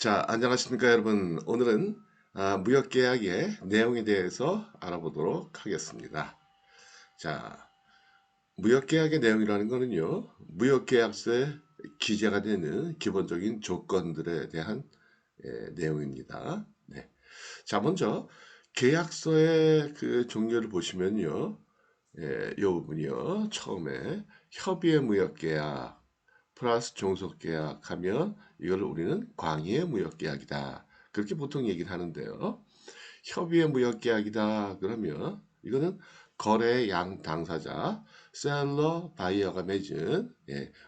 자, 안녕하십니까, 여러분. 오늘은 무역계약의 내용에 대해서 알아보도록 하겠습니다. 자, 무역계약의 내용이라는 거는요, 무역계약서에 기재가 되는 기본적인 조건들에 대한 내용입니다. 네. 자, 먼저 계약서의 그 종류를 보시면요, 이 부분이요, 처음에 협의의 무역계약, 플러스 종속계약 하면 이걸 우리는 광의의 무역계약이다. 그렇게 보통 얘기를 하는데요. 협의의 무역계약이다. 그러면 이거는 거래의 양 당사자, 셀러, 바이어가 맺은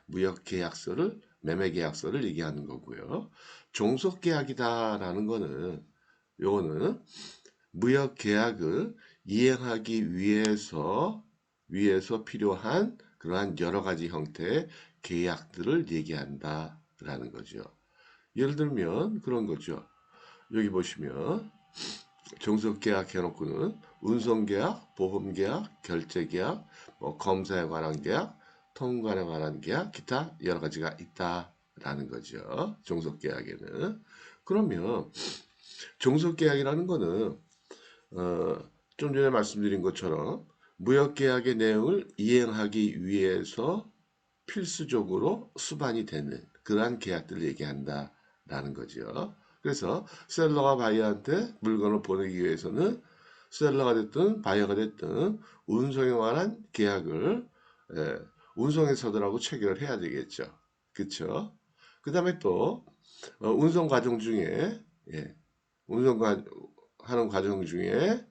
무역계약서를 매매계약서를 얘기하는 거고요. 종속계약이다라는 거는 요거는 무역계약을 이행하기 위해서 필요한 그러한 여러 가지 형태의 계약들을 얘기한다라는 거죠. 예를 들면 그런 거죠. 여기 보시면 종속계약 해놓고는 운송계약, 보험계약, 결제계약, 검사에 관한 계약, 통관에 관한 계약, 기타 여러 가지가 있다라는 거죠. 종속계약에는. 그러면 종속계약이라는 거는 좀 전에 말씀드린 것처럼 무역계약의 내용을 이행하기 위해서 필수적으로 수반이 되는 그러한 계약들을 얘기한다라는 거죠. 그래서 셀러가 바이어한테 물건을 보내기 위해서는 셀러가 됐든 바이어가 됐든 운송에 관한 계약을 운송회사들하고 체결을 해야 되겠죠. 그렇죠? 그 다음에 또 운송 과정 중에 운송하는 과정 중에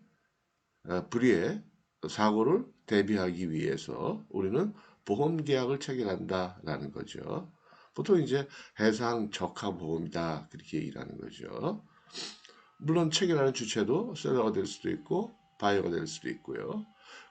불의의 사고를 대비하기 위해서 우리는 보험 계약을 체결한다라는 거죠. 보통 이제 해상 적하 보험이다 그렇게 얘기를 하는 거죠. 물론 체결하는 주체도 셀러가 될 수도 있고 바이어가 될 수도 있고요.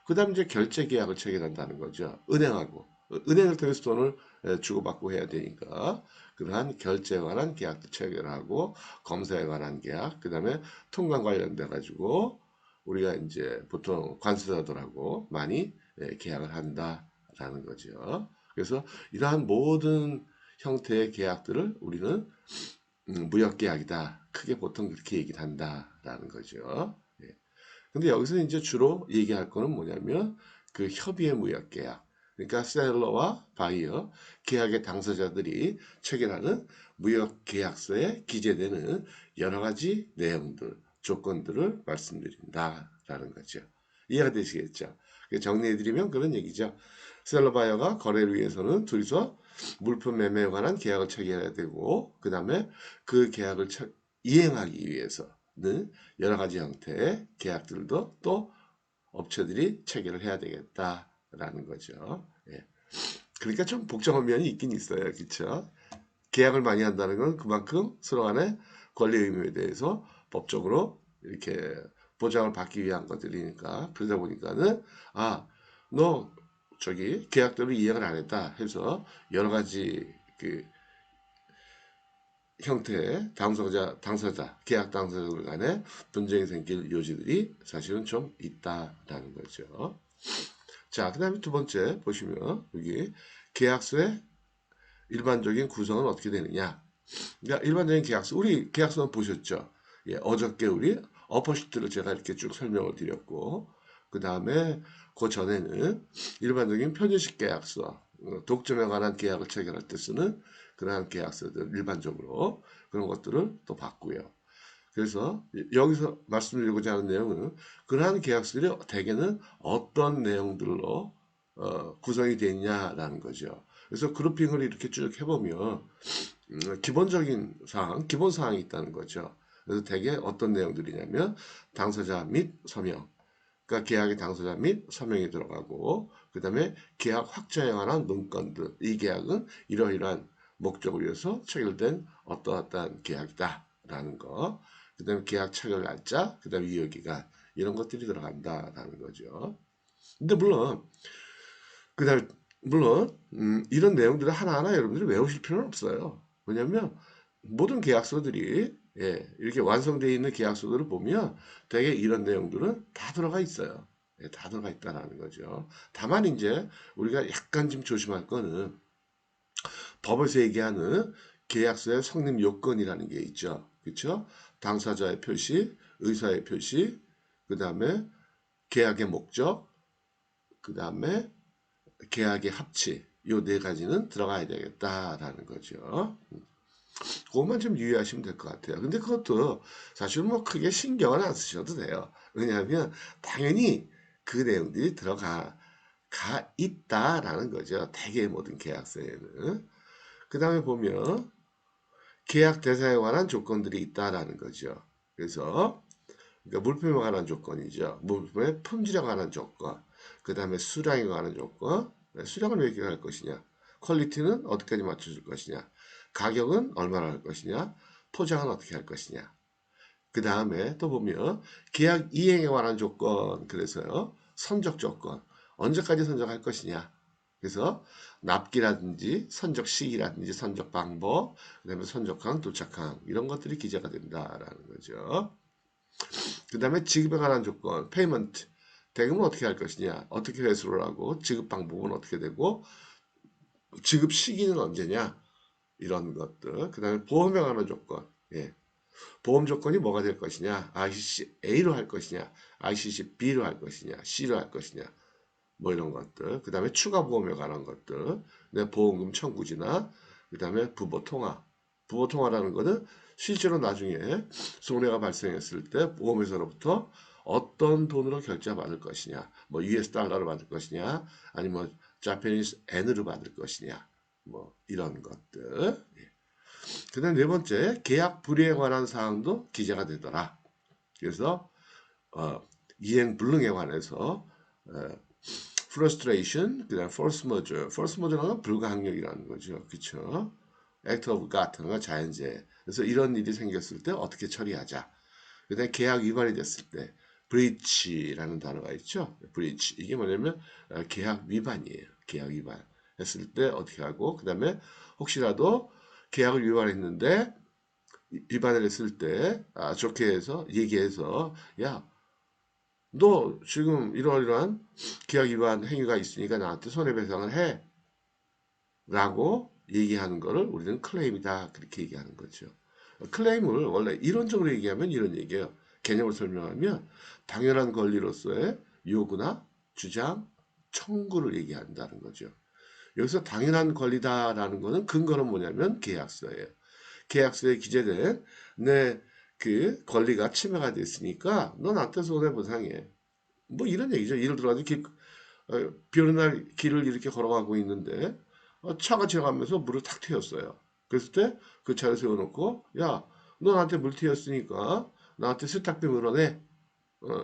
그다음 이제 결제 계약을 체결한다는 거죠. 은행하고 은행을 통해서 돈을 주고받고 해야 되니까 그러한 결제에 관한 계약도 체결하고 검사에 관한 계약, 그다음에 통관 관련돼 가지고 우리가 이제 보통 관세자들하고 많이 계약을 한다라는 거죠. 그래서 이러한 모든 형태의 계약들을 우리는 무역계약이다. 크게 보통 그렇게 얘기를 한다라는 거죠. 예. 근데 여기서 이제 주로 얘기할 거는 뭐냐면 그 협의의 무역계약. 그러니까 셀러와 바이어, 계약의 당사자들이 체결하는 무역계약서에 기재되는 여러 가지 내용들, 조건들을 말씀드린다라는 거죠. 이해가 되시겠죠? 정리해드리면 그런 얘기죠. 셀러 바이어가 거래를 위해서는 둘이서 물품 매매에 관한 계약을 체결해야 되고, 그 다음에 그 계약을 이행하기 위해서는 여러 가지 형태의 계약들도 또 업체들이 체결을 해야 되겠다라는 거죠. 예. 그러니까 좀 복잡한 면이 있긴 있어요. 그렇죠? 계약을 많이 한다는 건 그만큼 서로 간의 권리 의무에 대해서 법적으로 이렇게 보장을 받기 위한 것들이니까 그러다 보니까는 너 저기 계약대로 이행을 안 했다 해서 여러 가지 그 형태의 당사자, 계약 당사자들 간에 분쟁이 생길 요지들이 사실은 좀 있다라는 거죠. 자, 그 다음에 두 번째 보시면 여기 계약서의 일반적인 구성은 어떻게 되느냐. 그러니까 일반적인 계약서, 우리 계약서는 보셨죠? 예, 어저께 우리 어퍼시트를 제가 이렇게 쭉 설명을 드렸고, 그 다음에 그 전에는 일반적인 편의식 계약서, 독점에 관한 계약을 체결할 때 쓰는 그러한 계약서들 일반적으로 그런 것들을 또 봤고요. 그래서 여기서 말씀드리고자 하는 내용은 그러한 계약서들이 대개는 어떤 내용들로 구성이 되어 있냐라는 거죠. 그래서 그룹핑을 이렇게 쭉 해보면 기본적인 사항, 기본 사항이 있다는 거죠. 그래서 대개 어떤 내용들이냐면 당사자 및 서명, 그러니까 계약의 당사자 및 서명이 들어가고 그 다음에 계약 확정에 관한 문건들, 이 계약은 이러이러한 목적을 위해서 체결된 어떠어떠한 계약이다라는 거, 그 다음에 계약 체결 날짜, 그 다음에 유효기간 이런 것들이 들어간다라는 거죠. 근데 그다음에 물론 이런 내용들을 하나하나 여러분들이 외우실 필요는 없어요. 왜냐하면 모든 계약서들이 이렇게 완성되어 있는 계약서들을 보면 되게 이런 내용들은 다 들어가 있어요. 다 들어가 있다라는 거죠. 다만 이제 우리가 약간 좀 조심할 거는 법에서 얘기하는 계약서의 성립 요건이라는 게 있죠. 그렇죠? 당사자의 표시, 의사의 표시, 그 다음에 계약의 목적, 그 다음에 계약의 합치, 요 네 가지는 들어가야 되겠다라는 거죠. 그것만 좀 유의하시면 될 것 같아요. 근데 그것도 사실 뭐 크게 신경을 안 쓰셔도 돼요. 왜냐하면 당연히 그 내용들이 가 있다라는 거죠. 대개 모든 계약서에는. 그 다음에 보면 계약 대상에 관한 조건들이 있다라는 거죠. 그래서 그러니까 물품에 관한 조건이죠. 물품의 품질에 관한 조건, 그 다음에 수량에 관한 조건, 수량을 왜 계획할 것이냐, 퀄리티는 어디까지 맞춰줄 것이냐, 가격은 얼마나 할 것이냐, 포장은 어떻게 할 것이냐. 그 다음에 또 보면 계약 이행에 관한 조건, 그래서요 선적 조건, 언제까지 선적할 것이냐. 그래서 납기라든지 선적 시기라든지 선적 방법, 그다음에 선적항, 도착항 이런 것들이 기재가 된다라는 거죠. 그 다음에 지급에 관한 조건, 페이먼트, 대금은 어떻게 할 것이냐, 어떻게 회수를 하고, 지급 방법은 어떻게 되고, 지급 시기는 언제냐, 이런 것들. 그 다음에 보험에 관한 조건, 예. 보험 조건이 뭐가 될 것이냐, ICC A로 할 것이냐, ICC B로 할 것이냐, C로 할 것이냐, 뭐 이런 것들. 그 다음에 추가 보험에 관한 것들, 보험금 청구지나, 그 다음에 부보 통화. 부보 통화라는 거는 실제로 나중에 손해가 발생했을 때 보험회사로부터 어떤 돈으로 결제받을 것이냐, 뭐 US 달러로 받을 것이냐, 아니면 뭐 자페니스 엔으로 받을 것이냐, 뭐 이런 것들. 그다음 네 번째, 계약 불이에 관한 사항도 기재가 되더라. 그래서 이행 불능에 관해서 frustration, 그다음 force majeure. force majeure는 불가항력이라는 거죠. 그렇죠? act of God는 건 자연재해. 그래서 이런 일이 생겼을 때 어떻게 처리하자. 그다음에 계약 위반이 됐을 때 breach라는 단어가 있죠. breach. 이게 뭐냐면 계약 위반이에요. 계약 위반. 했을 때 어떻게 하고 그다음에 혹시라도 계약을 위반했는데 위반을 했을 때 좋게 해서 얘기해서 야, 너 지금 이러이러한 계약 위반 행위가 있으니까 나한테 손해배상을 해. 라고 얘기하는 거를 우리는 클레임이다. 그렇게 얘기하는 거죠. 클레임을 원래 이론적으로 얘기하면 이런 얘기예요. 개념을 설명하면 당연한 권리로서의 요구나 주장, 청구를 얘기한다는 거죠. 여기서 당연한 권리다라는 거는 근거는 뭐냐면 계약서예요. 계약서에 기재된 내 그 권리가 침해가 됐으니까 너 나한테 손해보상해. 뭐 이런 얘기죠. 예를 들어가지고 비 오는 날 길을 이렇게 걸어가고 있는데 차가 지나가면서 물을 탁 튀었어요. 그랬을 때 그 차를 세워놓고 야, 너 나한테 물 튀었으니까 나한테 세탁비 물어내.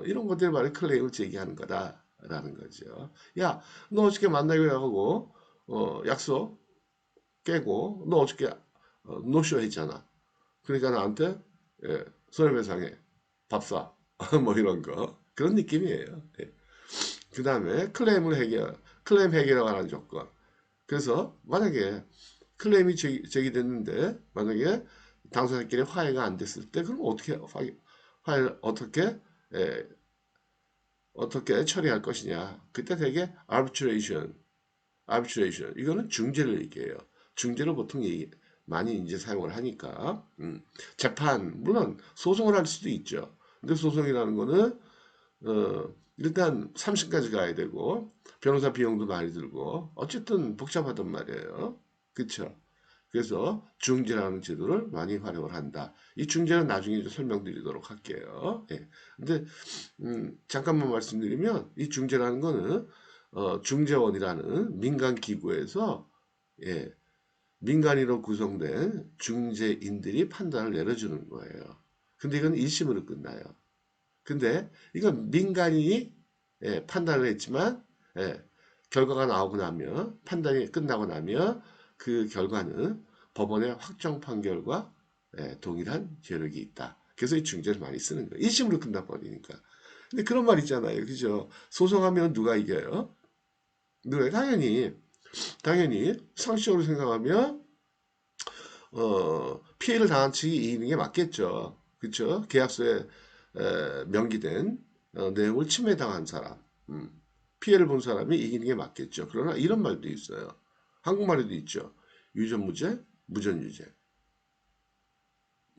이런 것들 말에 클레임을 제기하는 거다라는 거죠. 야, 너 어저께 만나기로 하고 약속 깨고 너 어저께 노쇼 했잖아. 그러니까 나한테 손해배상해. 밥 사. 뭐 이런 거. 그런 느낌이에요. 예. 그 다음에 클레임 해결에 관한 조건. 그래서 만약에 클레임이 제기됐는데 만약에 당사자끼리 화해가 안 됐을 때 그럼 어떻게 화해 에, 어떻게 처리할 것이냐. 그때 되게 arbitration 이거는 중재를 얘기해요. 중재를 보통 많이 이제 사용을 하니까 재판 물론 소송을 할 수도 있죠. 근데 소송이라는 거는 일단 3심까지 가야 되고 변호사 비용도 많이 들고 어쨌든 복잡하단 말이에요. 그렇죠? 그래서 중재라는 제도를 많이 활용을 한다. 이 중재는 나중에 설명드리도록 할게요. 예. 근데 잠깐만 말씀드리면 이 중재라는 거는 중재원이라는 민간 기구에서 예, 민간인으로 구성된 중재인들이 판단을 내려주는 거예요. 근데 이건 1심으로 끝나요. 근데 이건 민간인이 판단을 했지만 결과가 나오고 나면 판단이 끝나고 나면 그 결과는 법원의 확정 판결과 동일한 효력이 있다. 그래서 이 중재를 많이 쓰는 거예요. 1심으로 끝나버리니까. 근데 그런 말 있잖아요. 그죠? 소송하면 누가 이겨요? 누가 당연히 상식적으로 생각하면 피해를 당한 측이 이기는 게 맞겠죠. 그렇죠? 계약서에 명기된 내용을 침해당한 사람, 피해를 본 사람이 이기는 게 맞겠죠. 그러나 이런 말도 있어요. 한국말에도 있죠. 유전무죄, 무전유죄.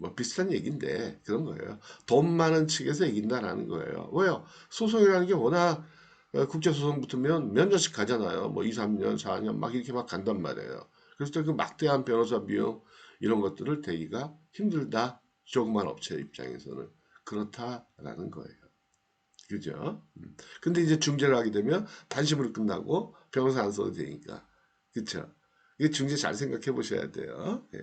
뭐 비슷한 얘기인데 그런 거예요. 돈 많은 측에서 이긴다라는 거예요. 왜요? 소송이라는 게 워낙 국제소송 붙으면 몇 년씩 가잖아요. 뭐 2, 3년, 4년 막 이렇게 막 간단 말이에요. 그래서 그 막대한 변호사 비용 이런 것들을 대기가 힘들다. 조그만 업체 입장에서는 그렇다라는 거예요. 그죠? 근데 이제 중재를 하게 되면 단심으로 끝나고 변호사 안 써도 되니까. 그쵸? 이게 중재 잘 생각해 보셔야 돼요. 예.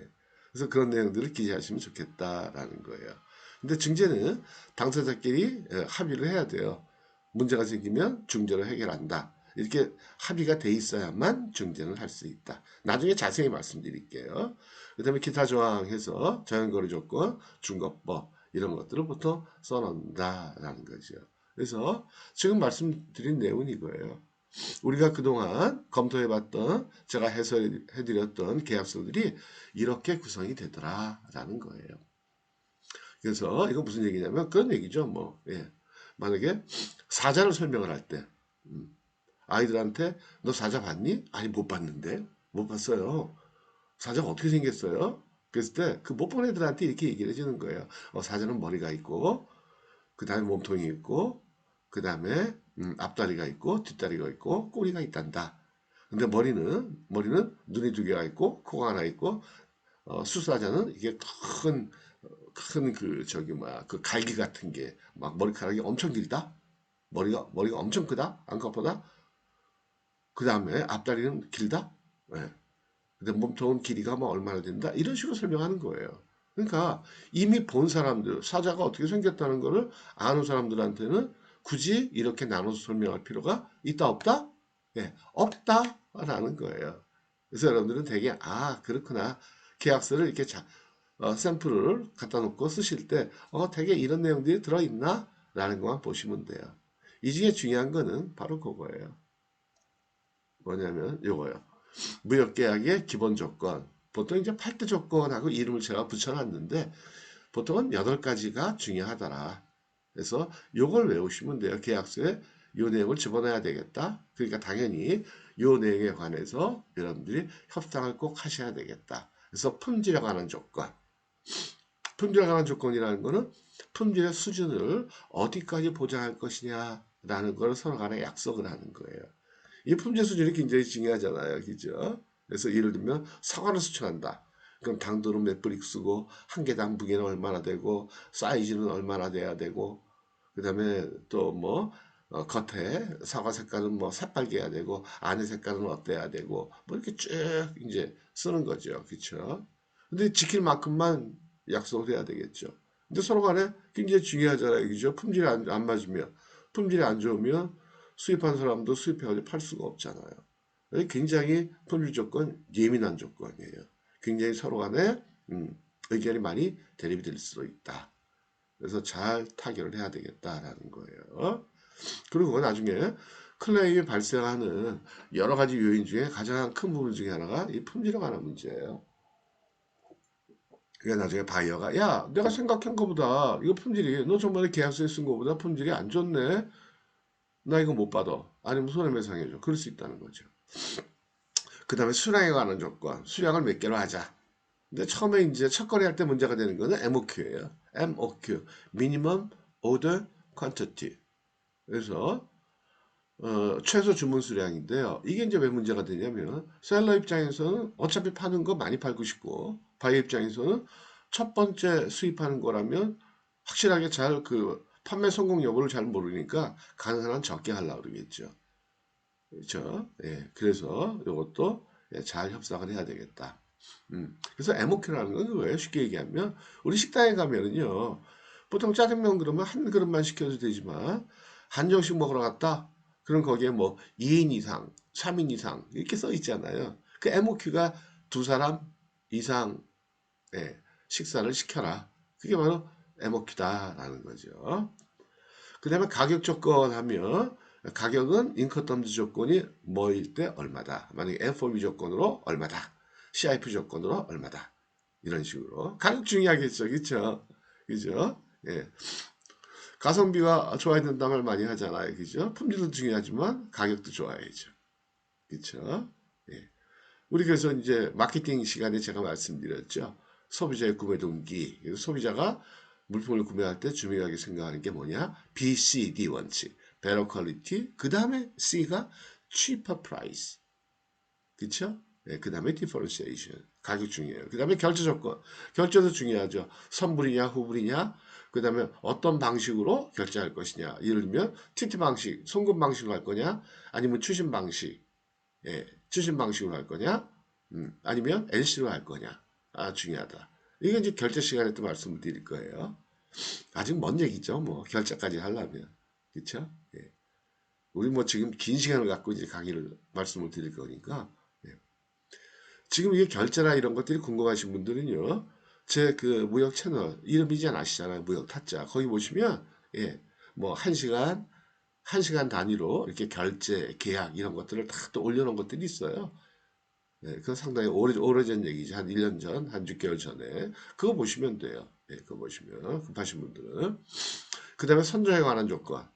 그래서 그런 내용들을 기재하시면 좋겠다라는 거예요. 근데 중재는 당사자끼리 합의를 해야 돼요. 문제가 생기면 중재로 해결한다. 이렇게 합의가 돼 있어야만 중재는 할 수 있다. 나중에 자세히 말씀드릴게요. 그 다음에 기타 조항해서 자연거래 조건, 중거법 이런 것들을 보통 써놓는다라는 거죠. 그래서 지금 말씀드린 내용은 이거예요. 우리가 그동안 검토해봤던 제가 해설해드렸던 계약서들이 이렇게 구성이 되더라라는 거예요. 그래서 이건 무슨 얘기냐면 그런 얘기죠. 뭐 예. 만약에 사자를 설명을 할 때 아이들한테 너 사자 봤니? 아니 못 봤는데 못 봤어요. 사자가 어떻게 생겼어요? 그랬을 때 그 못 본 애들한테 이렇게 얘기를 해주는 거예요. 사자는 머리가 있고 그 다음에 몸통이 있고 그 다음에 앞다리가 있고 뒷다리가 있고 꼬리가 있단다. 근데 머리는 눈이 두 개가 있고 코가 하나 있고 수사자는 이게 큰 그 저기 뭐야 그 갈기 같은 게 막 머리카락이 엄청 길다. 머리가 엄청 크다. 안컷보다. 그 다음에 앞다리는 길다. 네. 근데 몸통은 길이가 뭐 얼마나 된다. 이런 식으로 설명하는 거예요. 그러니까 이미 본 사람들, 사자가 어떻게 생겼다는 거를 아는 사람들한테는 굳이 이렇게 나눠서 설명할 필요가 있다 없다? 예, 없다라는 거예요. 그래서 여러분들은 되게 그렇구나. 계약서를 이렇게 샘플을 갖다 놓고 쓰실 때 되게 이런 내용들이 들어있나? 라는 것만 보시면 돼요. 이 중에 중요한 거는 바로 그거예요. 뭐냐면 요거요. 무역계약의 기본 조건. 보통 이제 8대 조건하고 이름을 제가 붙여놨는데 보통은 8가지가 중요하더라. 그래서 요걸 외우시면 돼요. 계약서에 요 내용을 집어넣어야 되겠다. 그러니까 당연히 요 내용에 관해서 여러분들이 협상을 꼭 하셔야 되겠다. 그래서 품질에 관한 조건. 품질에 관한 조건이라는 거는 품질의 수준을 어디까지 보장할 것이냐라는 걸 서로 간에 약속을 하는 거예요. 이 품질 수준이 굉장히 중요하잖아요. 그죠? 그래서 예를 들면 사과를 수출한다. 그럼 당도는 몇 브릭 쓰고 한 개당 무게는 얼마나 되고 사이즈는 얼마나 돼야 되고 그다음에 또 뭐 겉에 사과 색깔은 뭐 새빨개 해야 되고 안에 색깔은 어때야 되고 뭐 이렇게 쭉 이제 쓰는 거죠. 그렇죠? 근데 지킬 만큼만 약속을 해야 되겠죠. 근데 서로 간에 굉장히 중요하잖아요. 그죠? 품질이 안 맞으면 품질이 안 좋으면 수입한 사람도 수입해가지고 팔 수가 없잖아요. 굉장히 품질 조건 예민한 조건이에요. 굉장히 서로 간에 의견이 많이 대립이 될 수도 있다. 그래서 잘 타결을 해야 되겠다라는 거예요. 그리고 나중에 클레임이 발생하는 여러 가지 요인 중에 가장 큰 부분 중에 하나가 이 품질에 관한 문제예요. 그러니까 나중에 바이어가 야 내가 생각한 것보다 이거 품질이 너 저번에 계약서에 쓴 것보다 품질이 안 좋네. 나 이거 못 받아. 아니면 손해배상해줘. 그럴 수 있다는 거죠. 그 다음에 수량에 관한 조건. 수량을 몇 개로 하자. 근데 처음에 이제 첫거래 할 때 문제가 되는 거는 MOQ예요. MOQ. Minimum Order Quantity. 그래서 최소 주문 수량인데요. 이게 이제 왜 문제가 되냐면 셀러 입장에서는 어차피 파는 거 많이 팔고 싶고 바이어 입장에서는 첫 번째 수입하는 거라면 확실하게 잘 그 판매 성공 여부를 잘 모르니까 가능한 한 적게 하려고 그러겠죠. 그렇죠? 예, 그래서 이것도 잘 협상을 해야 되겠다. 그래서 MOQ라는 건 그거예요. 쉽게 얘기하면 우리 식당에 가면은요. 보통 짜장면 그러면 한 그릇만 시켜도 되지만 한정식 먹으러 갔다. 그럼 거기에 뭐 2인 이상, 3인 이상 이렇게 써 있잖아요. 그 MOQ가 두 사람 이상 식사를 시켜라. 그게 바로 MOQ다라는 거죠. 그 다음에 가격 조건 하면 가격은 인커텀즈 조건이 뭐일 때 얼마다. 만약에 FOB 조건으로 얼마다. CIF 조건으로 얼마다. 이런 식으로. 가격 중요하겠죠. 그쵸? 그죠? 예. 가성비가 좋아야 된다는 말 많이 하잖아요. 그죠? 품질도 중요하지만 가격도 좋아야죠. 그쵸? 예. 우리 그래서 이제 마케팅 시간에 제가 말씀드렸죠. 소비자의 구매 동기. 그래서 소비자가 물품을 구매할 때 중요하게 생각하는 게 뭐냐? B, C, D 원칙. better quality. 그 다음에 C가 cheaper price. 그쵸? 네, 그 다음에 differentiation. 가격 중요해요. 그 다음에 결제 조건. 결제도 중요하죠. 선불이냐, 후불이냐. 그 다음에 어떤 방식으로 결제할 것이냐. 예를 들면, TT 방식, 송금 방식으로 할 거냐, 아니면 추심 방식, 예, 추심 방식으로 할 거냐, 아니면 LC로 할 거냐. 아, 중요하다. 이건 이제 결제 시간에 또 말씀을 드릴 거예요. 아직 먼 얘기죠. 뭐, 결제까지 하려면. 그쵸? 예. 우리 뭐 지금 긴 시간을 갖고 이제 강의를 말씀을 드릴 거니까. 예. 지금 이게 결제나 이런 것들이 궁금하신 분들은요. 제 그 무역 채널 이름 이제 아시잖아요. 무역 타짜. 거기 보시면 예. 뭐 1시간 단위로 이렇게 결제, 계약 이런 것들을 다 또 올려놓은 것들이 있어요. 예, 그건 상당히 오래전 얘기지. 한 1년 전, 한 6개월 전에. 그거 보시면 돼요. 예, 그거 보시면 급하신 분들은. 그 다음에 선저에 관한 조건.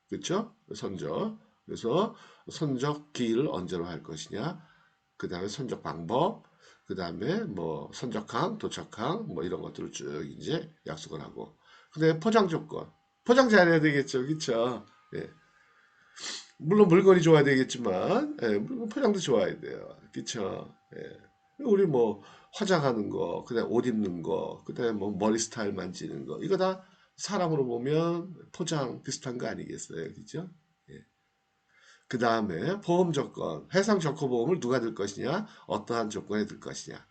그렇죠? 선적. 그래서 선적 기일을 언제로 할 것이냐. 그 다음에 선적 방법. 그 다음에 뭐 선적항, 도착항 뭐 이런 것들을 쭉 이제 약속을 하고. 그 다음에 포장 조건. 포장 잘해야 되겠죠. 그렇죠? 예. 물론 물건이 좋아야 되겠지만 예, 물건 포장도 좋아야 돼요. 그렇죠? 예. 우리 뭐 화장하는 거, 그다음에 옷 입는 거, 그다음에 뭐 머리 스타일 만지는 거 이거 다 사람으로 보면 포장 비슷한 거 아니겠어요? 그죠? 예. 그 다음에 보험 조건, 해상 적호 보험을 누가 들 것이냐, 어떠한 조건에 들 것이냐.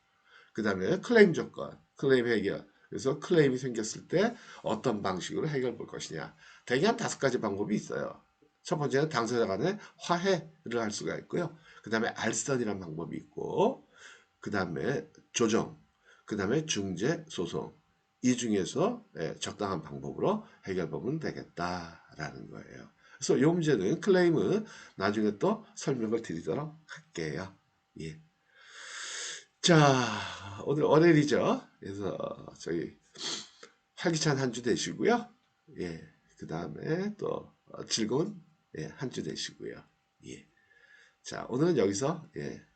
그 다음에 클레임 조건, 클레임 해결. 그래서 클레임이 생겼을 때 어떤 방식으로 해결 볼 것이냐. 대개 한 5가지 방법이 있어요. 첫 번째는 당사자 간의 화해를 할 수가 있고요. 그 다음에 알선이라는 방법이 있고, 그 다음에 조정, 그 다음에 중재, 소송. 이 중에서 적당한 방법으로 해결보면 되겠다라는 거예요. 그래서 이 문제는 클레임은 나중에 또 설명을 드리도록 할게요. 예. 자, 오늘 월요일이죠. 그래서 저희 활기찬 한 주 되시고요. 예. 그 다음에 또 즐거운 한 주 되시고요. 예. 자, 오늘은 여기서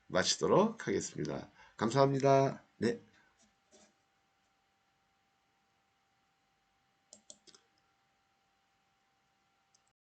마치도록 하겠습니다. 감사합니다. 네.